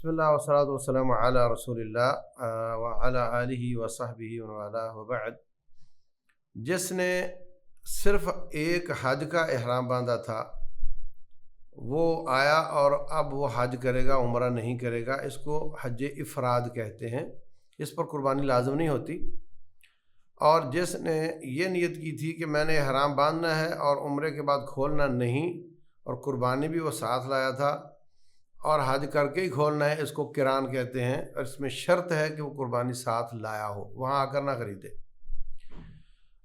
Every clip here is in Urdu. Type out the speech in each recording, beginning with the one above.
بسم اللہ والصلاۃ والسلام علی رسول اللہ وعلی آلہ وصحبہ ومن والہ وبعد۔ جس نے صرف ایک حج کا احرام باندھا تھا وہ آیا اور اب وہ حج کرے گا، عمرہ نہیں کرے گا، اس کو حج افراد کہتے ہیں، اس پر قربانی لازم نہیں ہوتی۔ اور جس نے یہ نیت کی تھی کہ میں نے احرام باندھنا ہے اور عمرے کے بعد کھولنا نہیں، اور قربانی بھی وہ ساتھ لایا تھا اور حج کر کے ہی کھولنا ہے، اس کو قران کہتے ہیں، اور اس میں شرط ہے کہ وہ قربانی ساتھ لایا ہو، وہاں آ کر نہ خریدے۔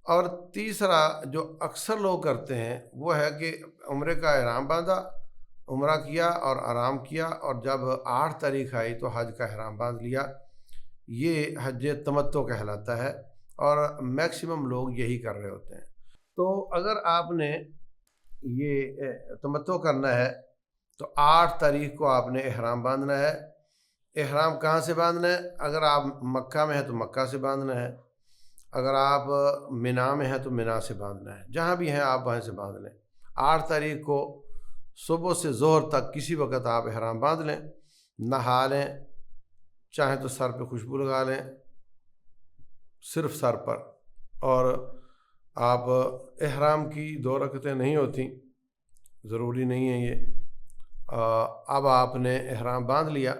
اور تیسرا جو اکثر لوگ کرتے ہیں وہ ہے کہ عمرے کا احرام باندھا، عمرہ کیا اور آرام کیا، اور جب 8 تاریخ آئی تو حج کا احرام باندھ لیا۔ یہ حج تمتع کہلاتا ہے اور میکسیمم لوگ یہی کر رہے ہوتے ہیں۔ تو اگر آپ نے یہ تمتع کرنا ہے تو 8 تاریخ کو آپ نے احرام باندھنا ہے۔ احرام کہاں سے باندھنا ہے؟ اگر آپ مکہ میں ہیں تو مکہ سے باندھنا ہے، اگر آپ مینا میں ہیں تو مینا سے باندھنا ہے، جہاں بھی ہیں آپ وہیں سے باندھ لیں۔ 8 تاریخ کو صبح سے ظہر تک کسی وقت آپ احرام باندھ لیں، نہا لیں، چاہیں تو سر پہ خوشبو لگا لیں، صرف سر پر، اور آپ احرام کی 2 رکعتیں نہیں ہوتی، ضروری نہیں ہے یہ۔ اب آپ نے احرام باندھ لیا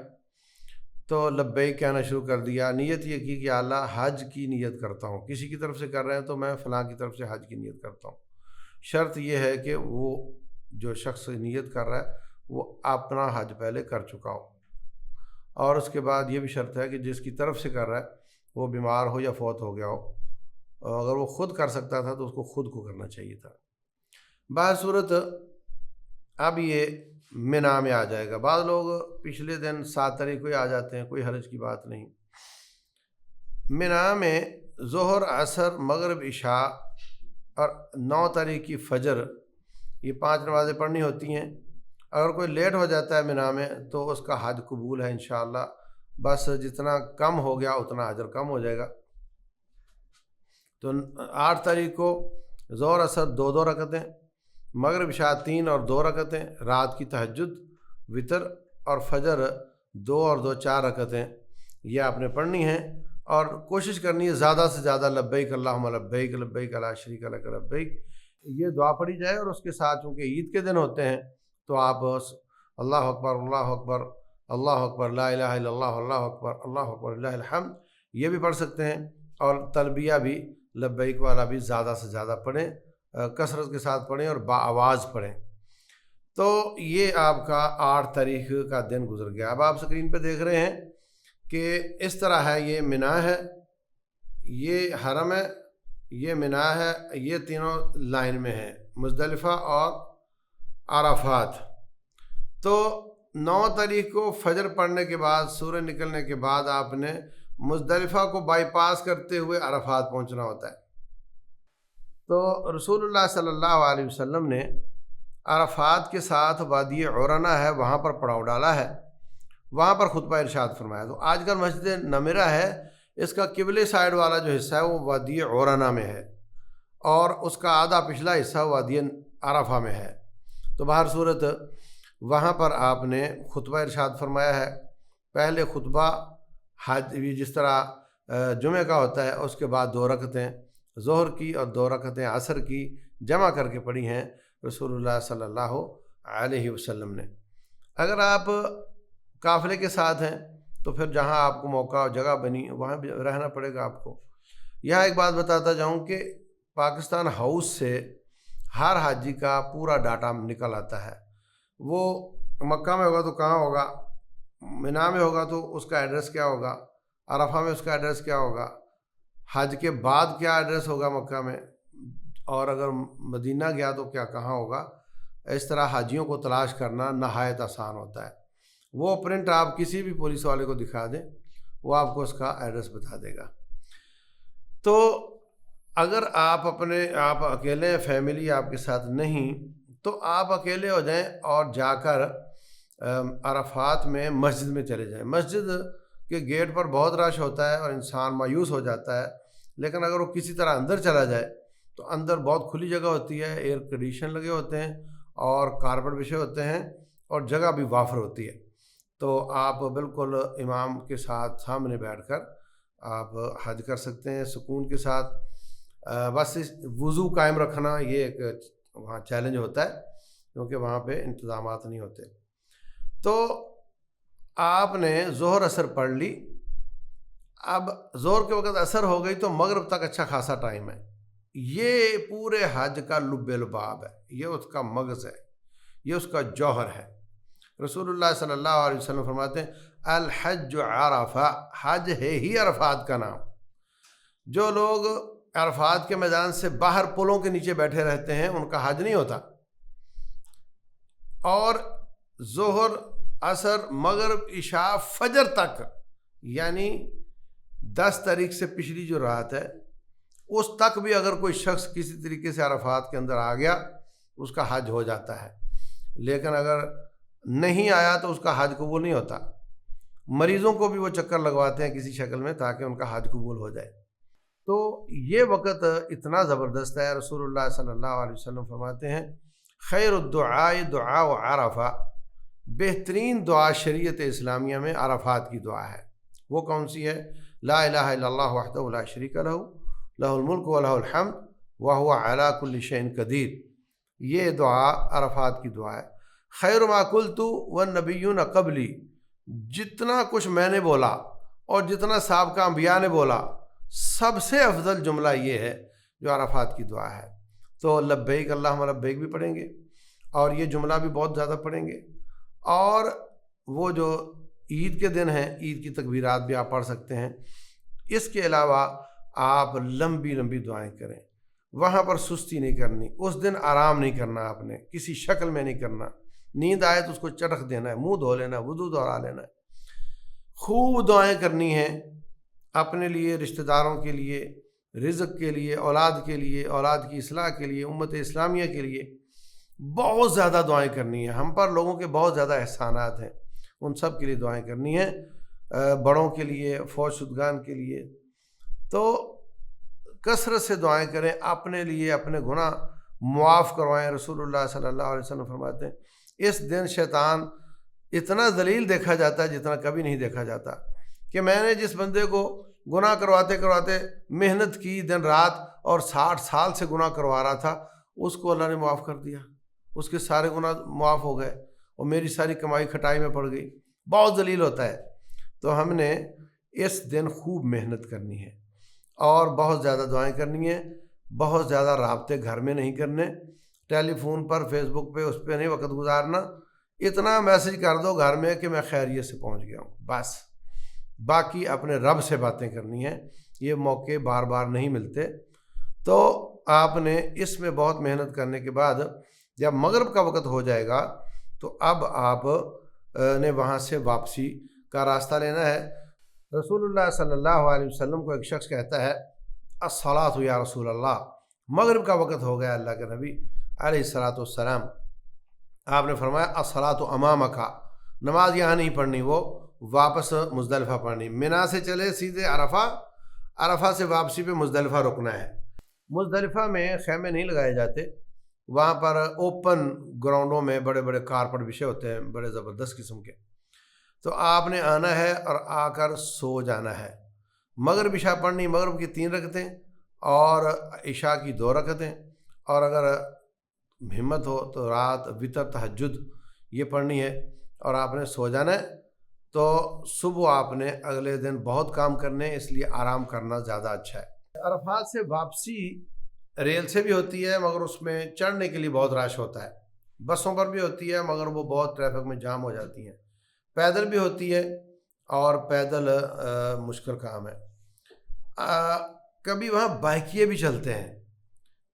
تو لبیک کہنا شروع کر دیا، نیت یہ کی کہ اللہ حج کی نیت کرتا ہوں، کسی کی طرف سے کر رہے ہیں تو میں فلاں کی طرف سے حج کی نیت کرتا ہوں۔ شرط یہ ہے کہ وہ جو شخص نیت کر رہا ہے وہ اپنا حج پہلے کر چکا ہو، اور اس کے بعد یہ بھی شرط ہے کہ جس کی طرف سے کر رہا ہے وہ بیمار ہو یا فوت ہو گیا ہو، اور اگر وہ خود کر سکتا تھا تو اس کو خود کو کرنا چاہیے تھا۔ بصورت اب یہ مینا میں آ جائے گا۔ بعض لوگ پچھلے دن 7 تاریخ کو ہی آ جاتے ہیں، کوئی حرج کی بات نہیں۔ مینا میں ظہر، عصر، مغرب، عشاء اور 9 تاریخ کی فجر، یہ 5 نمازیں پڑھنی ہوتی ہیں۔ اگر کوئی لیٹ ہو جاتا ہے مینا میں تو اس کا حج قبول ہے انشاءاللہ، بس جتنا کم ہو گیا اتنا اجر کم ہو جائے گا۔ تو 8 تاریخ کو ظہر عصر 2 رکعتیں، مغرب عشاء 3 اور 2 رکعتیں، رات کی تہجد، وطر اور فجر 2 اور 2 4 رکعتیں، یہ آپ نے پڑھنی ہیں، اور کوشش کرنی ہے زیادہ سے زیادہ لبیک اللہم لبیک لبیک لا شریک لک لبیک یہ دعا پڑھی جائے۔ اور اس کے ساتھ چونکہ عید کے دن ہوتے ہیں تو آپ اللہ اکبر اللہ اکبر اللہ اکبر لا الہ الا اللہ اللہ اکبر اللہ اکبر للہ الحمد یہ بھی پڑھ سکتے ہیں، اور تلبیہ بھی لبیک والا بھی زیادہ سے زیادہ پڑھیں، کثرت کے ساتھ پڑھیں اور باآواز پڑھیں۔ تو یہ آپ کا 8 تاریخ کا دن گزر گیا۔ اب آپ اسکرین پہ دیکھ رہے ہیں کہ اس طرح ہے، یہ مینا ہے، یہ حرم ہے، یہ مینا ہے، یہ تینوں لائن میں ہیں، مزدلفہ اور عرفات۔ تو 9 تاریخ کو فجر پڑھنے کے بعد، سورج نکلنے کے بعد آپ نے مزدلفہ کو بائی پاس کرتے ہوئے عرفات پہنچنا ہوتا ہے۔ تو رسول اللہ صلی اللہ علیہ وسلم نے عرفات کے ساتھ وادی عرنہ ہے وہاں پر پڑاؤ ڈالا ہے، وہاں پر خطبہ ارشاد فرمایا۔ تو آج کل مسجد نمرہ ہے، اس کا قبلے سائڈ والا جو حصہ ہے وہ وادی عرنہ میں ہے، اور اس کا آدھا پچھلا حصہ وادی عرفہ میں ہے۔ تو بہر صورت وہاں پر آپ نے خطبہ ارشاد فرمایا ہے۔ پہلے خطبہ حج جس طرح جمعہ کا ہوتا ہے، اس کے بعد 2 رکعتیں ظہر کی اور 2 رکعتیں عصر کی جمع کر کے پڑھی ہیں رسول اللہ صلی اللہ علیہ وسلم نے۔ اگر آپ قافلے کے ساتھ ہیں تو پھر جہاں آپ کو موقع اور جگہ بنی وہاں بھی رہنا پڑے گا آپ کو۔ یہاں ایک بات بتاتا جاؤں کہ پاکستان ہاؤس سے ہر حاجی کا پورا ڈاٹا نکل آتا ہے۔ وہ مکہ میں ہوگا تو کہاں ہوگا، مینا میں ہوگا تو اس کا ایڈریس کیا ہوگا، عرفہ میں اس کا ایڈریس کیا ہوگا، حج کے بعد کیا ایڈریس ہوگا مکہ میں، اور اگر مدینہ گیا تو کیا کہاں ہوگا۔ اس طرح حاجیوں کو تلاش کرنا نہایت آسان ہوتا ہے۔ وہ پرنٹ آپ کسی بھی پولیس والے کو دکھا دیں، وہ آپ کو اس کا ایڈریس بتا دے گا۔ تو اگر آپ اکیلے ہیں، فیملی آپ کے ساتھ نہیں، تو آپ اکیلے ہو جائیں اور جا کر عرفات میں مسجد میں چلے جائیں۔ مسجد کے گیٹ پر بہت رش ہوتا ہے اور انسان مایوس ہو جاتا ہے، لیکن اگر وہ کسی طرح اندر چلا جائے تو اندر بہت کھلی جگہ ہوتی ہے، ایئر کنڈیشن لگے ہوتے ہیں اور کارپیٹ بچھے ہوتے ہیں اور جگہ بھی وافر ہوتی ہے۔ تو آپ بالکل امام کے ساتھ سامنے بیٹھ کر آپ حج کر سکتے ہیں سکون کے ساتھ۔ بس وضو قائم رکھنا یہ ایک وہاں چیلنج ہوتا ہے کیونکہ وہاں پہ انتظامات نہیں ہوتے۔ تو آپ نے ظہر اثر پڑھ لی، اب ظہر کے وقت اثر ہو گئی تو مغرب تک اچھا خاصا ٹائم ہے۔ یہ پورے حج کا لب لباب ہے، یہ اس کا مغز ہے، یہ اس کا جوہر ہے۔ رسول اللہ صلی اللہ علیہ وسلم فرماتے ہیں الحج عرفہ، حج ہے ہی عرفات کا نام۔ جو لوگ عرفات کے میدان سے باہر پلوں کے نیچے بیٹھے رہتے ہیں ان کا حج نہیں ہوتا۔ اور ظہر، عصر، مغرب، عشاء، فجر تک، یعنی 10 تاریخ سے پچھلی جو رات ہے اس تک بھی اگر کوئی شخص کسی طریقے سے عرفات کے اندر آ گیا اس کا حج ہو جاتا ہے، لیکن اگر نہیں آیا تو اس کا حج قبول نہیں ہوتا۔ مریضوں کو بھی وہ چکر لگواتے ہیں کسی شکل میں تاکہ ان کا حج قبول ہو جائے۔ تو یہ وقت اتنا زبردست ہے، رسول اللہ صلی اللہ علیہ وسلم فرماتے ہیں خیر الدعاء دعاء عرفہ، بہترین دعا شریعت اسلامیہ میں عرفات کی دعا ہے۔ وہ کون سی ہے؟ لا الہ الا اللہ وحدہ لا شریک لہ لہ الملک ولہ الحمد وہو علی کل شیء قدیر۔ یہ دعا عرفات کی دعا ہے۔ خیر ما قلت والنبیون قبلی، جتنا کچھ میں نے بولا اور جتنا سابقہ انبیاء نے بولا سب سے افضل جملہ یہ ہے جو عرفات کی دعا ہے۔ تو لبیک اللہم لبیک بھی پڑھیں گے اور یہ جملہ بھی بہت زیادہ پڑھیں گے، اور وہ جو عید کے دن ہیں عید کی تکبیرات بھی آپ پڑھ سکتے ہیں۔ اس کے علاوہ آپ لمبی لمبی دعائیں کریں، وہاں پر سستی نہیں کرنی، اس دن آرام نہیں کرنا، آپ نے کسی شکل میں نہیں کرنا، نیند آئے تو اس کو چٹک دینا ہے، منہ دھو لینا ہے، وضو دوہرا لینا ہے، خوب دعائیں کرنی ہیں اپنے لیے، رشتہ داروں کے لیے، رزق کے لیے، اولاد کے لیے، اولاد کی اصلاح کے لیے، امت اسلامیہ کے لیے بہت زیادہ دعائیں کرنی ہیں۔ ہم پر لوگوں کے بہت زیادہ احسانات ہیں، ان سب کے لیے دعائیں کرنی ہیں، بڑوں کے لیے، فوت شدگان کے لیے۔ تو کثرت سے دعائیں کریں، اپنے لیے اپنے گناہ معاف کروائیں۔ رسول اللہ صلی اللہ علیہ وسلم فرماتے ہیں اس دن شیطان اتنا ذلیل دیکھا جاتا ہے جتنا کبھی نہیں دیکھا جاتا، کہ میں نے جس بندے کو گناہ کرواتے کرواتے محنت کی دن رات اور 60 سال سے گناہ کروا رہا تھا، اس کو اللہ نے معاف کر دیا، اس کے سارے گناہ معاف ہو گئے اور میری ساری کمائی کھٹائی میں پڑ گئی۔ بہت ذلیل ہوتا ہے۔ تو ہم نے اس دن خوب محنت کرنی ہے اور بہت زیادہ دعائیں کرنی ہیں، بہت زیادہ رابطے گھر میں نہیں کرنے، ٹیلی فون پر، فیس بک پہ، اس پہ نہیں وقت گزارنا۔ اتنا میسج کر دو گھر میں کہ میں خیریت سے پہنچ گیا ہوں، بس۔ باقی اپنے رب سے باتیں کرنی ہیں، یہ موقع بار بار نہیں ملتے۔ تو آپ نے اس میں بہت محنت کرنے کے بعد جب مغرب کا وقت ہو جائے گا تو اب آپ نے وہاں سے واپسی کا راستہ لینا ہے۔ رسول اللہ صلی اللہ علیہ وسلم کو ایک شخص کہتا ہے الصلاۃ یا رسول اللہ، مغرب کا وقت ہو گیا اللہ کے نبی علیہ الصلاۃ والسلام۔ آپ نے فرمایا الصلاۃ امامک، نماز یہاں نہیں پڑھنی، وہ واپس مزدلفہ پڑھنی۔ منا سے چلے سیدھے عرفہ، عرفہ سے واپسی پہ مزدلفہ رکنا ہے۔ مزدلفہ میں خیمے نہیں لگائے جاتے، وہاں پر اوپن گراؤنڈوں میں بڑے بڑے کارپٹ بچھے ہوتے ہیں بڑے زبردست قسم کے۔ تو آپ نے آنا ہے اور آ کر سو جانا ہے۔ مغرب عشاء پڑھنی، مغرب کی 3 رکعتیں اور عشاء کی 2 رکعتیں، اور اگر ہمت ہو تو رات وتر تہجد یہ پڑھنی ہے اور آپ نے سو جانا ہے۔ تو صبح آپ نے اگلے دن بہت کام کرنے ہیں، اس لیے آرام کرنا زیادہ اچھا ہے۔ عرفات سے واپسی ریل سے بھی ہوتی ہے مگر اس میں چڑھنے کے لیے بہت رش ہوتا ہے، بسوں پر بھی ہوتی ہے مگر وہ بہت ٹریفک میں جام ہو جاتی ہیں، پیدل بھی ہوتی ہے اور پیدل مشکل کام ہے۔ کبھی وہاں بائکیے بھی چلتے ہیں،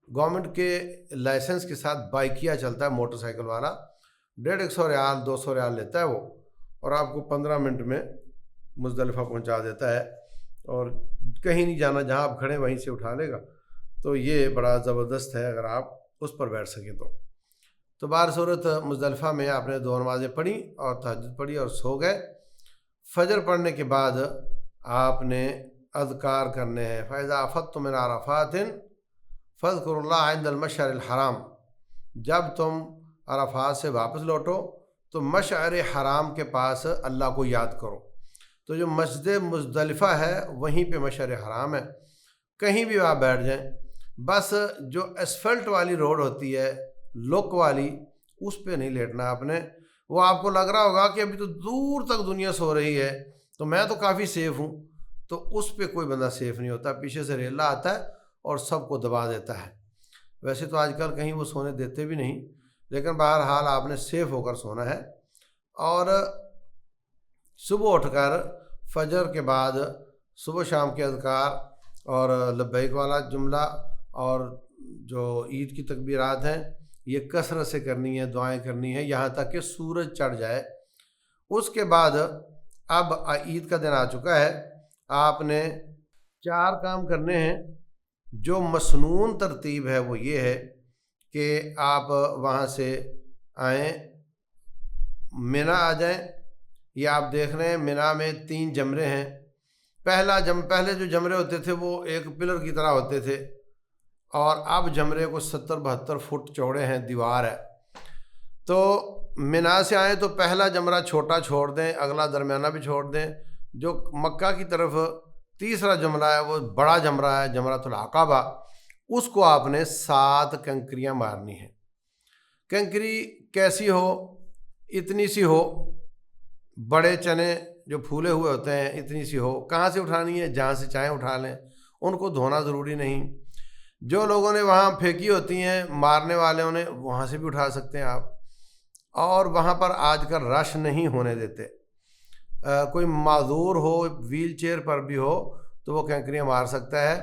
گورنمنٹ کے لائسنس کے ساتھ بائکیا چلتا ہے، موٹر سائیکل والا، 150 ریال 200 ریال لیتا ہے وہ، اور آپ کو 15 منٹ میں مزدلفہ پہنچا دیتا ہے، اور کہیں نہیں جانا، جہاں آپ کھڑے وہیں سے اٹھا لے گا۔ تو یہ بڑا زبردست ہے اگر آپ اس پر بیٹھ سکیں تو بہر صورت مزدلفہ میں آپ نے 2 نمازیں پڑھی اور تہجد پڑھی اور سو گئے۔ فجر پڑھنے کے بعد آپ نے اذکار کرنے ہیں۔ فَإِذَا أَفَضْتُم مِّنْ عَرَفَاتٍ فَاذْكُرُوا اللَّهَ عِندَ الْمَشْعَرِ الْحَرَامِ، جب تم عرفات سے واپس لوٹو تو مشعر حرام کے پاس اللہ کو یاد کرو۔ تو جو مسجد مزدلفہ ہے وہیں پہ مشعر حرام ہے، کہیں بھی آپ بیٹھ جائیں، بس جو اسفلٹ والی روڈ ہوتی ہے لک والی، اس پہ نہیں لیٹنا آپ نے۔ وہ آپ کو لگ رہا ہوگا کہ ابھی تو دور تک دنیا سو رہی ہے تو میں تو کافی سیف ہوں، تو اس پہ کوئی بندہ سیف نہیں ہوتا، پیچھے سے ریلا آتا ہے اور سب کو دبا دیتا ہے۔ ویسے تو آج کل کہیں وہ سونے دیتے بھی نہیں، لیکن بہرحال آپ نے سیف ہو کر سونا ہے۔ اور صبح اٹھ کر فجر کے بعد صبح شام کے اذکار اور لبیک والا جملہ اور جو عید کی تکبیرات ہیں یہ کثرت سے کرنی ہے، دعائیں کرنی ہے یہاں تک کہ سورج چڑھ جائے۔ اس کے بعد اب عید کا دن آ چکا ہے، آپ نے 4 کام کرنے ہیں۔ جو مسنون ترتیب ہے وہ یہ ہے کہ آپ وہاں سے آئیں، مینا آ جائیں۔ یہ آپ دیکھ رہے ہیں مینا میں 3 جمرے ہیں۔ پہلے جو جمرے ہوتے تھے وہ ایک پلر کی طرح ہوتے تھے، اور اب جمرے کو 70-72 فٹ چوڑے ہیں، دیوار ہے۔ تو مینا سے آئیں تو پہلا جمرہ چھوٹا چھوڑ دیں، اگلا درمیانہ بھی چھوڑ دیں۔ جو مکہ کی طرف تیسرا جمرہ ہے وہ بڑا جمرہ ہے، جمرۃ العقبہ، اس کو آپ نے 7 کنکریاں مارنی ہیں۔ کنکری کیسی ہو؟ اتنی سی ہو، بڑے چنے جو پھولے ہوئے ہوتے ہیں اتنی سی ہو۔ کہاں سے اٹھانی ہے؟ جہاں سے چاہیں اٹھا لیں، ان کو دھونا ضروری نہیں۔ جو لوگوں نے وہاں پھینکی ہوتی ہیں مارنے والوں نے، وہاں سے بھی اٹھا سکتے ہیں آپ۔ اور وہاں پر آج کل رش نہیں ہونے دیتے، کوئی معذور ہو ویل چیئر پر بھی ہو تو وہ کنکریاں مار سکتا ہے۔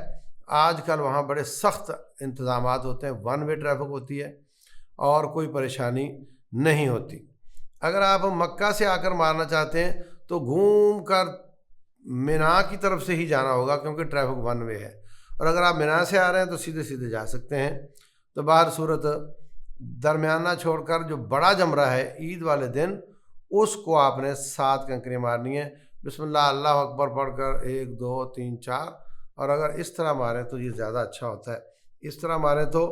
آج کل وہاں بڑے سخت انتظامات ہوتے ہیں، 1 وے ٹریفک ہوتی ہے اور کوئی پریشانی نہیں ہوتی۔ اگر آپ مکہ سے آ کر مارنا چاہتے ہیں تو گھوم کر مینا کی طرف سے ہی جانا ہوگا، کیونکہ ٹریفک 1 وے ہے۔ اور اگر آپ مینا سے آ رہے ہیں تو سیدھے سیدھے جا سکتے ہیں۔ تو بہر صورت درمیانہ چھوڑ کر جو بڑا جمرہ ہے عید والے دن، اس کو آپ نے 7 کنکریاں مارنی ہیں، بسم اللہ اللہ اکبر پڑھ کر 1 2 3 4۔ اور اگر اس طرح ماریں تو یہ زیادہ اچھا ہوتا ہے، اس طرح ماریں تو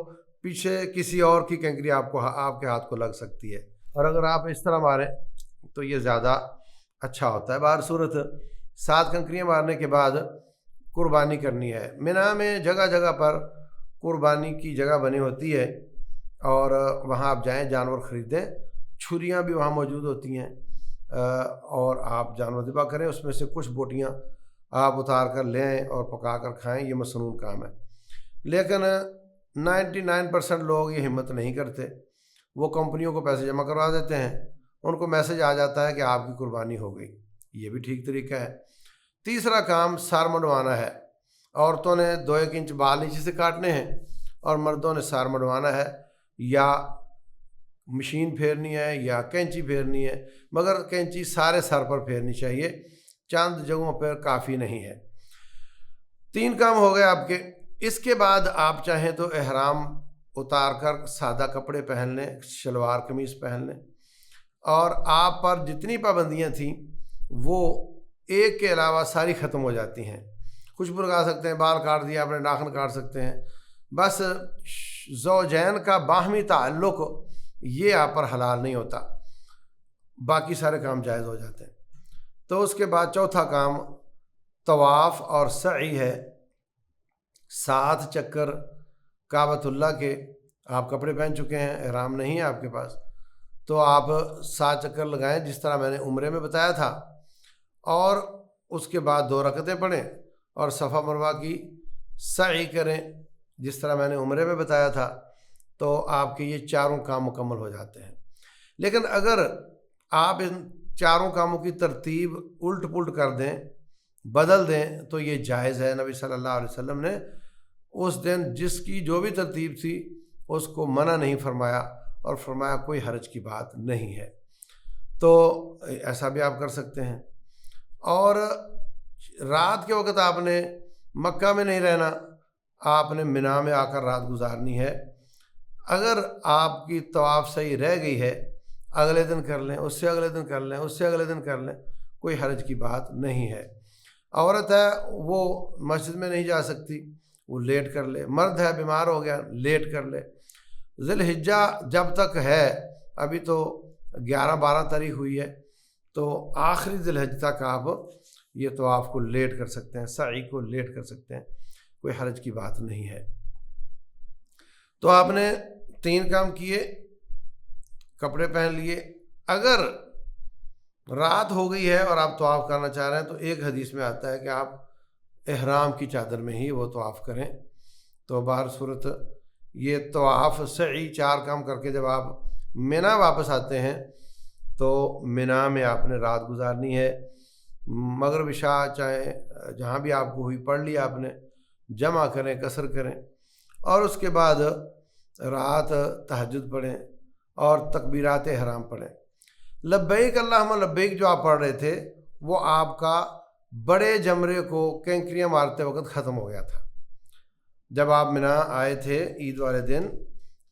پیچھے کسی اور کی کنکری آپ کے ہاتھ کو لگ سکتی ہے، اور اگر آپ اس طرح ماریں تو یہ زیادہ اچھا ہوتا ہے۔ بہر صورت 7 کنکریاں مارنے کے بعد قربانی کرنی ہے۔ مینا میں جگہ جگہ پر قربانی کی جگہ بنی ہوتی ہے، اور وہاں آپ جائیں، جانور خریدیں، چھریاں بھی وہاں موجود ہوتی ہیں، اور آپ جانور ذبح کریں، اس میں سے کچھ بوٹیاں آپ اتار کر لیں اور پکا کر کھائیں، یہ مسنون کام ہے۔ لیکن 99% لوگ یہ ہمت نہیں کرتے، وہ کمپنیوں کو پیسے جمع کروا دیتے ہیں، ان کو میسج آ جاتا ہے کہ آپ کی قربانی ہو گئی۔ یہ بھی ٹھیک طریقہ ہے۔ تیسرا کام سار منڈوانا ہے۔ عورتوں نے 2-1 انچ بال نیچے سے کاٹنے ہیں اور مردوں نے سار منڈوانا ہے، یا مشین پھیرنی ہے یا کینچی پھیرنی ہے، مگر کینچی سارے سر پر پھیرنی چاہیے، چند جگہوں پر کافی نہیں ہے۔ 3 کام ہو گئے آپ کے۔ اس کے بعد آپ چاہیں تو احرام اتار کر سادہ کپڑے پہن لیں، شلوار قمیص پہن لیں، اور آپ پر جتنی پابندیاں تھیں وہ ایک کے علاوہ ساری ختم ہو جاتی ہیں۔ خوشبو لگا سکتے ہیں، بال کاٹ دیا آپ نے، ناخن کاٹ سکتے ہیں، بس زوجین کا باہمی تعلق یہ آپ پر حلال نہیں ہوتا، باقی سارے کام جائز ہو جاتے ہیں۔ تو اس کے بعد چوتھا کام طواف اور سعی ہے۔ 7 چکر کعبۃ اللہ کے، آپ کپڑے پہن چکے ہیں، احرام نہیں ہے آپ کے پاس، تو آپ 7 چکر لگائیں جس طرح میں نے عمرے میں بتایا تھا، اور اس کے بعد 2 رکعتیں پڑھیں اور صفا مروہ کی سعی کریں جس طرح میں نے عمرے میں بتایا تھا، تو آپ کے یہ 4 کام مکمل ہو جاتے ہیں۔ لیکن اگر آپ ان 4 کاموں کی ترتیب الٹ پلٹ کر دیں، بدل دیں، تو یہ جائز ہے۔ نبی صلی اللہ علیہ وسلم نے اس دن جس کی جو بھی ترتیب تھی اس کو منع نہیں فرمایا، اور فرمایا کوئی حرج کی بات نہیں ہے، تو ایسا بھی آپ کر سکتے ہیں۔ اور رات کے وقت آپ نے مکہ میں نہیں رہنا، آپ نے مینا میں آ کر رات گزارنی ہے۔ اگر آپ کی طواف صحیح رہ گئی ہے، اگلے دن کر لیں، اس سے اگلے دن کر لیں، اس سے اگلے دن کر لیں، کوئی حرج کی بات نہیں ہے۔ عورت ہے وہ مسجد میں نہیں جا سکتی، وہ لیٹ کر لے، مرد ہے بیمار ہو گیا لیٹ کر لے۔ ذی الحجہ جب تک ہے، ابھی تو 11-12 تاریخ ہوئی ہے تو آخری ذی الحجہ تک آپ یہ طواف کو لیٹ کر سکتے ہیں، سعی کو لیٹ کر سکتے ہیں، کوئی حرج کی بات نہیں ہے۔ تو آپ نے 3 کام کیے، کپڑے پہن لیے۔ اگر رات ہو گئی ہے اور آپ طواف کرنا چاہ رہے ہیں تو ایک حدیث میں آتا ہے کہ آپ احرام کی چادر میں ہی وہ طواف کریں۔ تو بہر صورت یہ طواف سعی 4 کام کر کے جب آپ مینا واپس آتے ہیں تو مینا میں آپ نے رات گزارنی ہے۔ مغرب عشاء چاہے جہاں بھی آپ کو ہوئی پڑھ لی، آپ نے جمع کریں، قصر کریں، اور اس کے بعد رات تہجد پڑھیں اور تکبیرات احرام پڑھیں۔ لبیک اللہم لبیک جو آپ پڑھ رہے تھے وہ آپ کا بڑے جمرے کو کینکریاں مارتے وقت ختم ہو گیا تھا۔ جب آپ مینا آئے تھے عید والے دن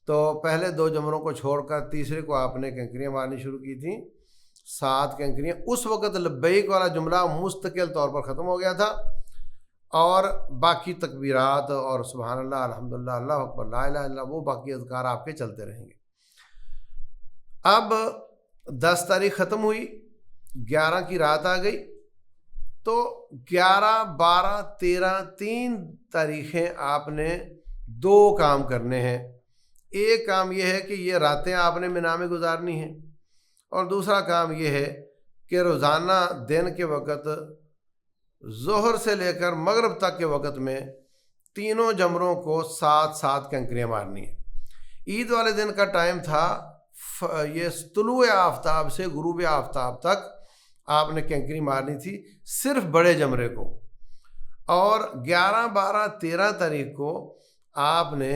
تو پہلے 2 جمروں کو چھوڑ کر تیسرے کو آپ نے کینکریاں مارنی شروع کی تھیں، 7 کینکریاں۔ اس وقت لبیک والا جملہ مستقل طور پر ختم ہو گیا تھا اور باقی تکبیرات اور سبحان اللہ، الحمدللہ، اللہ اکبر، لا الہ الا اللہ، وہ باقی اذکار آپ کے چلتے رہیں گے۔ اب 10 تاریخ ختم ہوئی، 11 کی رات آ گئی، تو 11، 12، 13 3 تاریخیں آپ نے 2 کام کرنے ہیں۔ ایک کام یہ ہے کہ یہ راتیں آپ نے مینا میں گزارنی ہیں، اور دوسرا کام یہ ہے کہ روزانہ دن کے وقت ظہر سے لے کر مغرب تک کے وقت میں تینوں جمروں کو 7 کنکریاں مارنی ہیں۔ عید والے دن کا ٹائم تھا یہ طلوع آفتاب سے غروب آفتاب تک آپ نے کنکری مارنی تھی صرف بڑے جمرے کو، اور 11، 12، 13 تاریخ کو آپ نے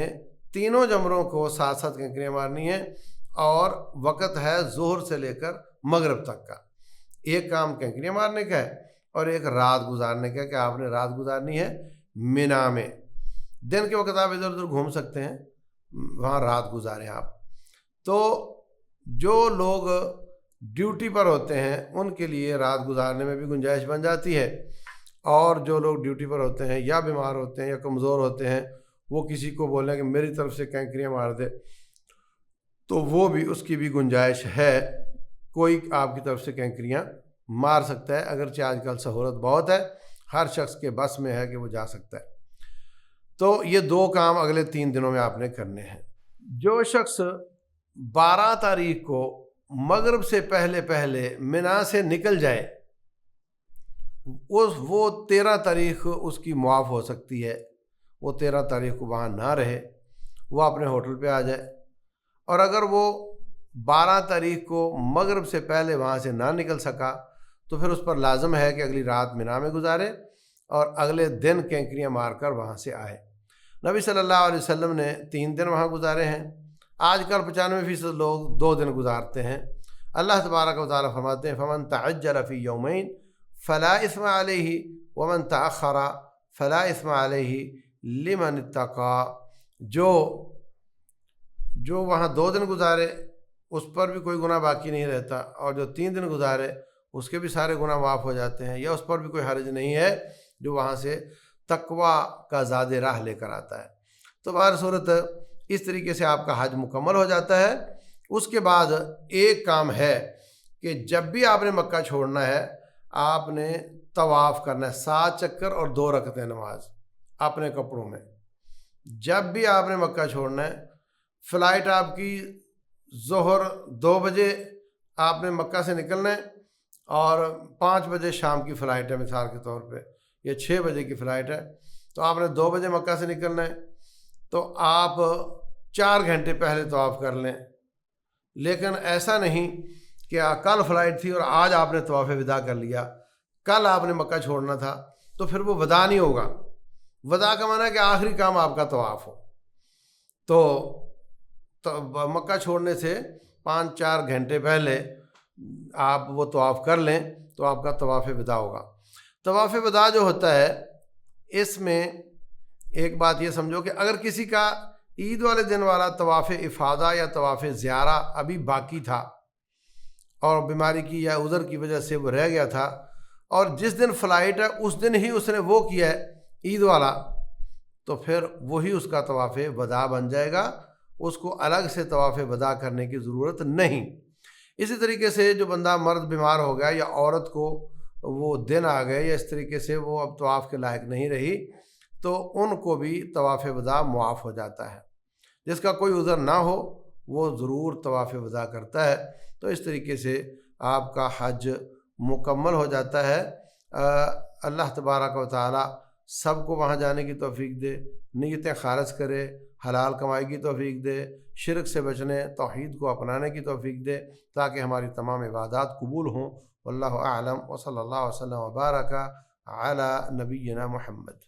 تینوں جمروں کو 7 کنکریاں مارنی ہیں، اور وقت ہے ظہر سے لے کر مغرب تک کا۔ ایک کام کنکریاں مارنے کا ہے اور ایک رات گزارنے کا، کہ آپ نے رات گزارنی ہے مینا میں۔ دن کے وقت آپ ادھر ادھر گھوم سکتے ہیں، وہاں رات گزاریں آپ۔ تو جو لوگ ڈیوٹی پر ہوتے ہیں ان کے لیے رات گزارنے میں بھی گنجائش بن جاتی ہے، اور جو لوگ ڈیوٹی پر ہوتے ہیں یا بیمار ہوتے ہیں یا کمزور ہوتے ہیں، وہ کسی کو بولیں کہ میری طرف سے کینکریاں مار دے، تو وہ بھی اس کی بھی گنجائش ہے، کوئی آپ کی طرف سے کینکریاں مار سکتا ہے، اگرچہ آج کل سہولت بہت ہے، ہر شخص کے بس میں ہے کہ وہ جا سکتا ہے۔ تو یہ 2 کام اگلے 3 دنوں میں آپ نے کرنے ہیں۔ جو شخص 12 تاریخ کو مغرب سے پہلے مینا سے نکل جائے، وہ 13 تاریخ اس کی معاف ہو سکتی ہے، وہ 13 تاریخ کو وہاں نہ رہے، وہ اپنے ہوٹل پہ آ جائے۔ اور اگر وہ 12 تاریخ کو مغرب سے پہلے وہاں سے نہ نکل سکا تو پھر اس پر لازم ہے کہ اگلی رات مینا میں گزارے اور اگلے دن کینکریاں مار کر وہاں سے آئے۔ نبی صلی اللہ علیہ وسلم نے 3 دن وہاں گزارے ہیں، آج کل 95% لوگ 2 دن گزارتے ہیں۔ اللہ تبارک و تعالیٰ فرماتے ہیں فمن تعجل فی یومین فلا اثم علیہ ومن تأخر فلا اثم علیہ لمن اتقى، جو وہاں 2 دن گزارے اس پر بھی کوئی گناہ باقی نہیں رہتا، اور جو 3 دن گزارے اس کے بھی سارے گناہ معاف ہو جاتے ہیں، یا اس پر بھی کوئی حرج نہیں ہے جو وہاں سے تقوی کا زاد راہ لے کر آتا ہے۔ تو بہر صورت اس طریقے سے آپ کا حج مکمل ہو جاتا ہے۔ اس کے بعد ایک کام ہے کہ جب بھی آپ نے مکہ چھوڑنا ہے آپ نے طواف کرنا ہے، 7 چکر اور 2 رکعتیں نماز اپنے کپڑوں میں۔ جب بھی آپ نے مکہ چھوڑنا ہے، فلائٹ آپ کی ظہر 2 بجے آپ نے مکہ سے نکلنا ہے، اور 5 بجے شام کی فلائٹ ہے مثال کے طور پہ، یا 6 بجے کی فلائٹ ہے، تو آپ نے 2 بجے مکہ سے نکلنا ہے، تو آپ 4 گھنٹے پہلے طواف کر لیں۔ لیکن ایسا نہیں کہ کل فلائٹ تھی اور آج آپ نے طواف وداع کر لیا، کل آپ نے مکہ چھوڑنا تھا، تو پھر وہ وداع نہیں ہوگا۔ وداع کا معنی ہے کہ آخری کام آپ کا طواف ہو۔ تو مکہ چھوڑنے سے 5-4 گھنٹے پہلے آپ وہ طواف کر لیں تو آپ کا طواف وداع ہوگا۔ طواف وداع جو ہوتا ہے اس میں ایک بات یہ سمجھو کہ اگر کسی کا عید والے دن والا طواف افاضہ یا طواف زیارہ ابھی باقی تھا اور بیماری کی یا عذر کی وجہ سے وہ رہ گیا تھا، اور جس دن فلائٹ ہے اس دن ہی اس نے وہ کیا ہے عید والا، تو پھر وہی اس کا طواف وداع بن جائے گا، اس کو الگ سے طواف وداع کرنے کی ضرورت نہیں۔ اسی طریقے سے جو بندہ مرد بیمار ہو گیا یا عورت کو وہ دن آ گئے یا اس طریقے سے وہ اب طواف کے لائق نہیں رہی تو ان کو بھی طواف وداع معاف ہو جاتا ہے۔ جس کا کوئی عذر نہ ہو وہ ضرور طواف وداع کرتا ہے، تو اس طریقے سے آپ کا حج مکمل ہو جاتا ہے۔ اللہ تبارک و تعالی سب کو وہاں جانے کی توفیق دے، نیتیں خالص کرے، حلال کمائی کی توفیق دے، شرک سے بچنے، توحید کو اپنانے کی توفیق دے، تاکہ ہماری تمام عبادات قبول ہوں۔ واللہ اعلم وصلی اللہ وسلم وبارک علی نبینا محمد۔